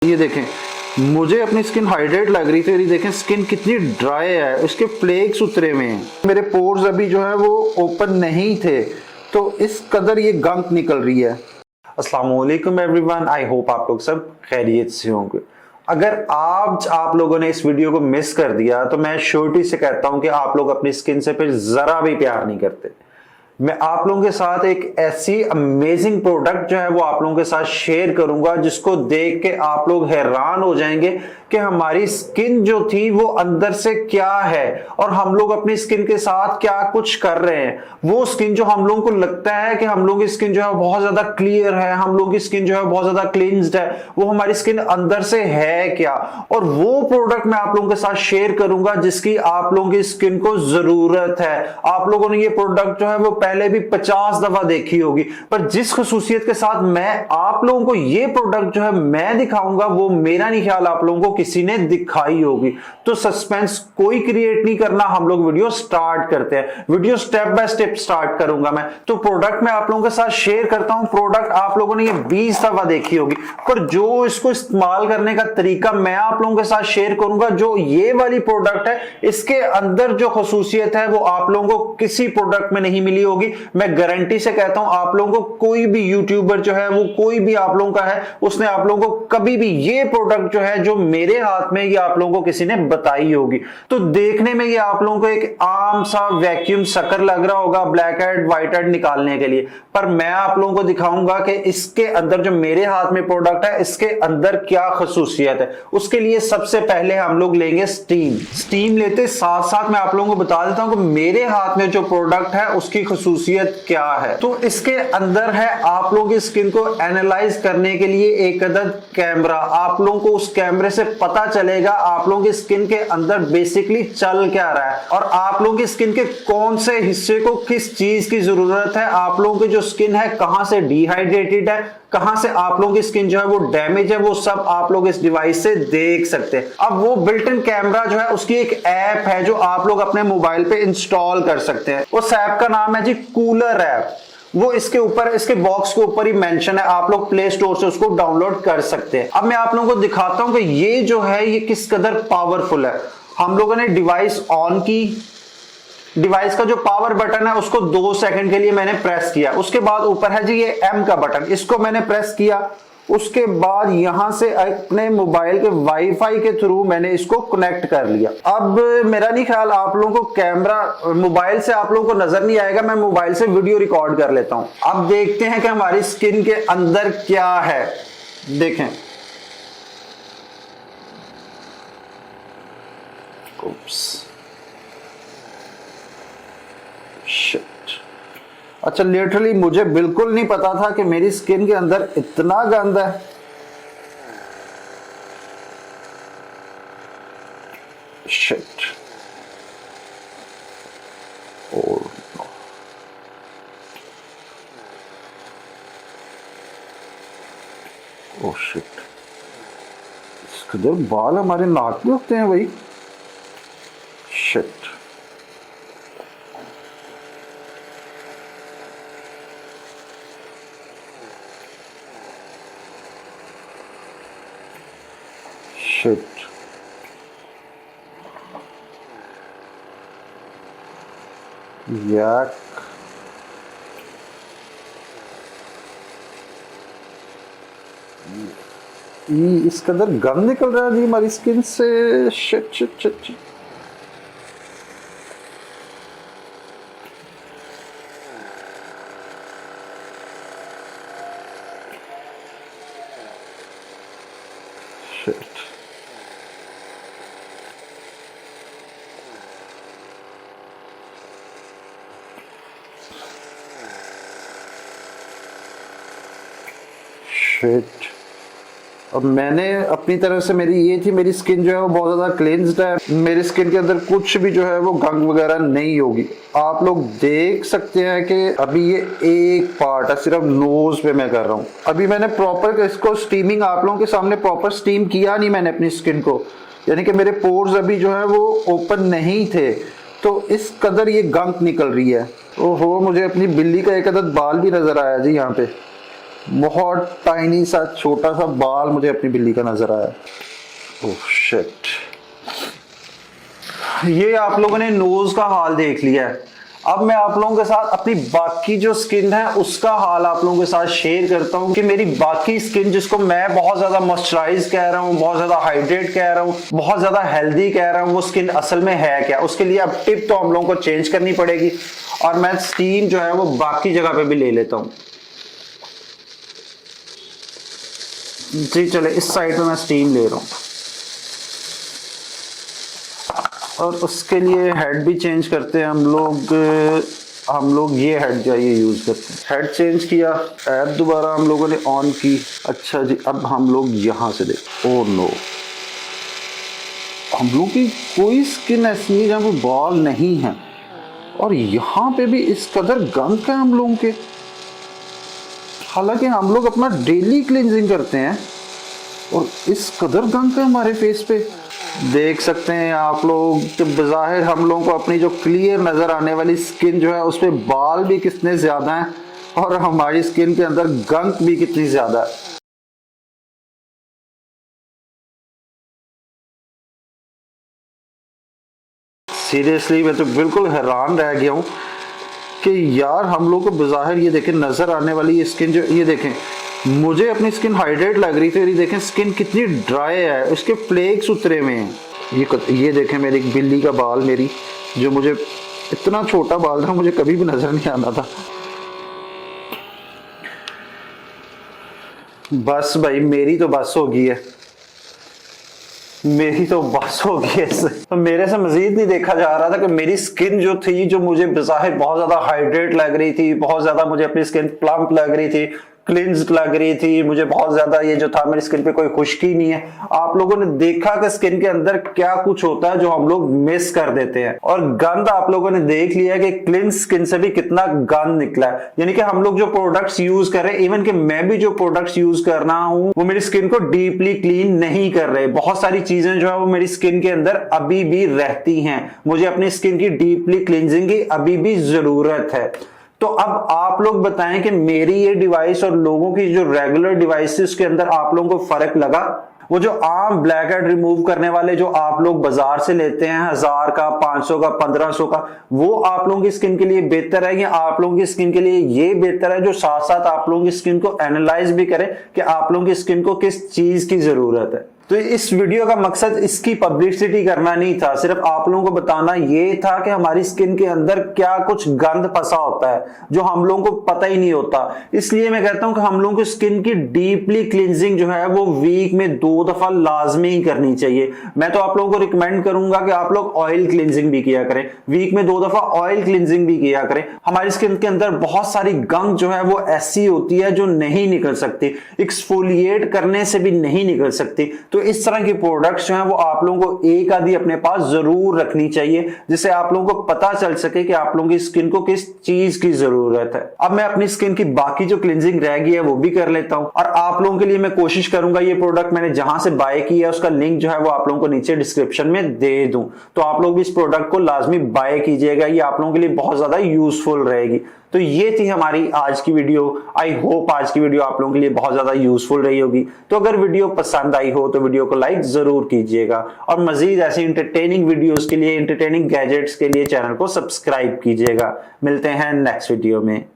ये देखें, मुझे अपनी स्किन हाइड्रेट लग रही थी और ये देखें स्किन कितनी ड्राई है, उसके फ्लेक्स उतरे हुए हैं। मेरे पोर्स अभी जो है वो ओपन नहीं थे, तो इस कदर ये गंक निकल रही है। अस्सलाम वालेकुम एवरीवन, आई होप आप लोग सब खैरियत से होंगे। अगर आज आप लोगों ने इस वीडियो को मिस कर दिया तो मैं श्योरिटी से कहता हूं कि आप लोग अपनी स्किन से फिर जरा भी प्यार नहीं करते। मैं आप लोगों के साथ एक ऐसी अमेजिंग प्रोडक्ट जो है वो आप लोगों के साथ शेयर करूंगा जिसको देख के आप लोग हैरान हो जाएंगे कि हमारी स्किन जो थी वो अंदर से क्या है और हम लोग अपनी स्किन के साथ क्या कुछ कर रहे हैं। वो स्किन जो हम लोगों को लगता है कि हम लोगों की स्किन जो है बहुत ज्यादा क्लियर है, हम लोगों की स्किन जो है बहुत ज्यादा क्लींस्ड है, वो हमारी स्किन अंदर से है क्या, और वो प्रोडक्ट मैं आप लोगों के साथ शेयर करूंगा जिसकी आप लोगों की स्किन को जरूरत है। आप लोगों ने ये प्रोडक्ट जो है वो पहले भी 50 दफा देखी होगी, पर जिस खसूसियत के साथ मैं आप लोगों को ये प्रोडक्ट जो है मैं दिखाऊंगा वो मेरा नहीं ख्याल आप लोगों को किसी ने दिखाई होगी। तो सस्पेंस कोई क्रिएट नहीं करना, हम लोग वीडियो स्टार्ट करते हैं। Video step by step start करूंगा मैं। तो प्रोडक्ट मैं आप लोगों के साथ शेयर करता हूं। प्रोडक्ट आप लोगों ने ये 20 दफा देखी होगी, पर जो इसको इस्तेमाल करने का तरीका मैं आप लोगों के साथ शेयर करूंगा। जो ये वाली प्रोडक्ट है इसके अंदर जो खसूसियत है वो आप लोगों को किसी प्रोडक्ट में नहीं मिली होगी। मैं गारंटी से कहता हूं आप लोगों को कोई भी यूट्यूबर जो है वो कोई भी आप लोगों का है उसने आप लोगों को कभी भी ये प्रोडक्ट जो है जो मेरे हाथ में ये आप लोगों को किसी ने बताई होगी। तो देखने में ये आप लोगों को एक आम सा वैक्यूम शकर लग रहा होगा ब्लैक हेड व्हाइट हेड निकालने के लिए, पर मैं आप लोगों को दिखाऊंगा कि इसके अंदर जो मेरे हाथ में प्रोडक्ट है इसके अंदर क्या खसूसियत है। उसके लिए सबसे पहले हम लोग लेंगे स्टीम लेते साथ साथ मैं आप लोगों को बता देता हूं कि मेरे हाथ में जो प्रोडक्ट है उसकी खसूसियत क्या है। तो इसके अंदर है आप लोगों की स्किन को एनालाइज करने के लिए एक अदद कैमरा। आप लोगों को उस कैमरे से पता चलेगा आप लोगों की स्किन के अंदर बेसिकली चल क्या रहा है और आप लोगों की स्किन के कौन से हिस्से को किस चीज की जरूरत है। आप लोगों की जो स्किन है कहां से डिहाइड्रेटेड है, कहां से आप लोगों की स्किन जो है वो डैमेज है, वो सब आप लोग इस डिवाइस से देख सकते हैं। अब वो बिल्ट इन कैमरा जो है उसकी एक ऐप है जो आप लोग अपने मोबाइल पे इंस्टॉल कर सकते हैं। उस ऐप का नाम है जी कूलर ऐप। वो इसके ऊपर इसके बॉक्स के ऊपर ही मेंशन है, आप लोग प्ले स्टोर से उसको डाउनलोड कर सकते हैं। अब मैं आप लोगों को दिखाता हूं कि ये जो है ये किस कदर पावरफुल है। हम लोगों ने डिवाइस ऑन की, डिवाइस का जो पावर बटन है उसको 2 सेकंड के लिए मैंने प्रेस किया। उसके बाद ऊपर है जी ये एम का बटन, इसको मैंने प्रेस किया। उसके बाद यहां से अपने मोबाइल के वाईफाई के थ्रू मैंने इसको कनेक्ट कर लिया। अब मेरा नहीं ख्याल आप लोगों को कैमरा मोबाइल से आप लोगों को नजर नहीं आएगा, मैं मोबाइल से वीडियो रिकॉर्ड कर लेता हूं। अब देखते हैं कि हमारी स्किन के अंदर क्या है। देखें, शिट। अच्छा, लिटरली मुझे बिल्कुल नहीं पता था कि मेरी स्किन के अंदर इतना गंद है। शिट। और ओह शिट, इसके अंदर बाल हमारे नाक में होते हैं भाई। शिट। शिट। याक। इस कदर गंद निकल रहा है जी हमारी स्किन से। Shit shit shit shit. Shit. Shit. अब मैंने अपनी तरफ से मेरी ये थी, मेरी स्किन जो है वो बहुत ज्यादा क्लींस्ड है, मेरी स्किन के अंदर कुछ भी जो है वो गंग वगैरह नहीं होगी। आप लोग देख सकते हैं कि अभी ये एक पार्ट है, सिर्फ नोज पे मैं कर रहा हूँ। अभी मैंने प्रॉपर इसको स्टीमिंग आप लोगों के सामने प्रॉपर स्टीम किया नहीं मैंने अपनी स्किन को, यानी कि मेरे पोर्स अभी जो है वो ओपन नहीं थे, तो इस कदर ये गंक निकल रही है। ओहो, मुझे अपनी बिल्ली का एक अदद बाल भी नजर आया जी यहाँ पे। बहुत टाइनी सा छोटा सा बाल मुझे अपनी बिल्ली का नजर आया। Oh shit. ये आप लोगों ने नोज का हाल देख लिया है। अब मैं आप लोगों के साथ अपनी बाकी जो स्किन है उसका हाल आप लोगों के साथ शेयर करता हूं कि मेरी बाकी स्किन, जिसको मैं बहुत ज्यादा मॉइस्चराइज कह रहा हूं, बहुत ज्यादा हाइड्रेट कह रहा हूं, बहुत ज्यादा हेल्दी कह रहा हूं, वो स्किन असल में है क्या। उसके लिए अब टिप तो हम लोगों को चेंज करनी पड़ेगी और मैं स्टीम जो है वो बाकी जगह पे भी ले लेता हूं। जी चले, इस साइड पे मैं स्टीम ले रहा हूं और उसके लिए हेड भी चेंज करते हैं हम लोग ये हेड जो है ये यूज करते हैं। हेड चेंज किया, ऐप दोबारा हम लोगों ने ऑन की। अच्छा जी, अब हम लोग यहां से देख, ओह नो, हम लोग की कोई स्किन ऐसी है जहां पे बाल नहीं है और यहाँ पे भी इस कदर गंद है हम लोगों के। हालांकि हम लोग अपना डेली क्लींजिंग करते हैं और इस कदर गंद है हमारे फेस पे। देख सकते हैं आप लोग कि बज़ाहिर हम लोगों को अपनी जो क्लियर नजर आने वाली स्किन जो है उस पे बाल भी कितने ज्यादा हैं और हमारी स्किन के अंदर गंद भी कितनी ज्यादा है। सीरियसली मैं तो बिल्कुल हैरान रह गया हूं कि यार हम लोग को बज़ाहिर ये देखें नजर आने वाली स्किन जो ये देखें, मुझे अपनी स्किन हाइड्रेट लग रही थी, ये देखें स्किन कितनी ड्राई है, उसके फ्लेक्स उतरे हुए हैं। ये देखें मेरी एक बिल्ली का बाल, मेरी जो मुझे इतना छोटा बाल था मुझे कभी भी नजर नहीं आना था। बस भाई मेरी तो बस हो गई है, मेरी तो बस हो गई है। तो मेरे से मजीद नहीं देखा जा रहा था कि मेरी स्किन जो थी, जो मुझे बज़ाहिर बहुत ज्यादा हाइड्रेट लग रही थी, बहुत ज्यादा मुझे अपनी स्किन प्लम्प लग रही थी, क्लिंज्ड लग रही थी, मुझे बहुत ज्यादा ये जो था मेरी स्किन पे कोई खुश्की नहीं है। आप लोगों ने देखा कि स्किन के अंदर क्या कुछ होता है जो हम लोग मिस कर देते हैं। और गंद आप लोगों ने देख लिया कि क्लिंज स्किन से भी कितना गंद निकला है। यानी कि हम लोग जो प्रोडक्ट्स यूज कर रहे हैं, इवन कि मैं भी जो प्रोडक्ट्स यूज कर रहा हूं, वो मेरी स्किन को डीपली क्लीन नहीं कर रहे। बहुत सारी चीजें जो है वो मेरी स्किन के अंदर अभी भी रहती हैं। मुझे अपनी स्किन की डीपली क्लींजिंग की अभी भी जरूरत है। तो अब आप लोग बताएं कि मेरी ये डिवाइस और लोगों की जो रेगुलर डिवाइसेस के अंदर आप लोगों को फर्क लगा? वो जो आम ब्लैक हेड रिमूव करने वाले जो आप लोग बाजार से लेते हैं 1000 का, 500 का, 1500 का, वो आप लोगों की स्किन के लिए बेहतर है या आप लोगों की स्किन के लिए ये बेहतर है जो साथ साथ आप लोगों की स्किन को एनालाइज भी करे कि आप लोगों की स्किन को किस चीज की जरूरत है? तो इस वीडियो का मकसद इसकी पब्लिसिटी करना नहीं था, सिर्फ आप लोगों को बताना ये था कि हमारी स्किन के अंदर क्या कुछ गंद फंसा होता है जो हम लोगों को पता ही नहीं होता। इसलिए मैं कहता हूं कि हम लोगों की स्किन की डीपली क्लींजिंग जो है वो वीक में 2 दफा लाजमी ही करनी चाहिए। मैं तो आप लोगों को रिकमेंड करूंगा कि आप लोग ऑयल क्लींजिंग भी किया करें, वीक में 2 दफा ऑयल क्लींजिंग भी किया करें। हमारी स्किन के अंदर बहुत सारी गंद जो है वो ऐसी होती है जो नहीं निकल सकती, एक्सफोलिएट करने से भी नहीं निकल सकती। तो इस तरह की प्रोडक्ट्स जो हैं वो आप लोगों को एक आधी अपने पास जरूर रखनी चाहिए, जिससे आप लोगों को पता चल सके कि आप लोगों की स्किन को किस चीज की जरूरत है। अब मैं अपनी स्किन की बाकी जो क्लींजिंग रह गई है वो भी कर लेता हूं और आप लोगों के लिए मैं कोशिश करूंगा ये प्रोडक्ट मैंने जहां से बाय किया है उसका लिंक जो है वो आप लोगों को नीचे डिस्क्रिप्शन में दे दूं, तो आप लोग भी इस प्रोडक्ट को लाजमी बाय कीजिएगा। ये आप लोगों के लिए बहुत ज्यादा यूजफुल रहेगी। तो ये थी हमारी आज की वीडियो। आई होप आज की वीडियो आप लोगों के लिए बहुत ज्यादा यूजफुल रही होगी। तो अगर वीडियो पसंद आई हो तो वीडियो को लाइक जरूर कीजिएगा और मजीद ऐसे इंटरटेनिंग वीडियोस के लिए, इंटरटेनिंग गैजेट्स के लिए चैनल को सब्सक्राइब कीजिएगा। मिलते हैं नेक्स्ट वीडियो में।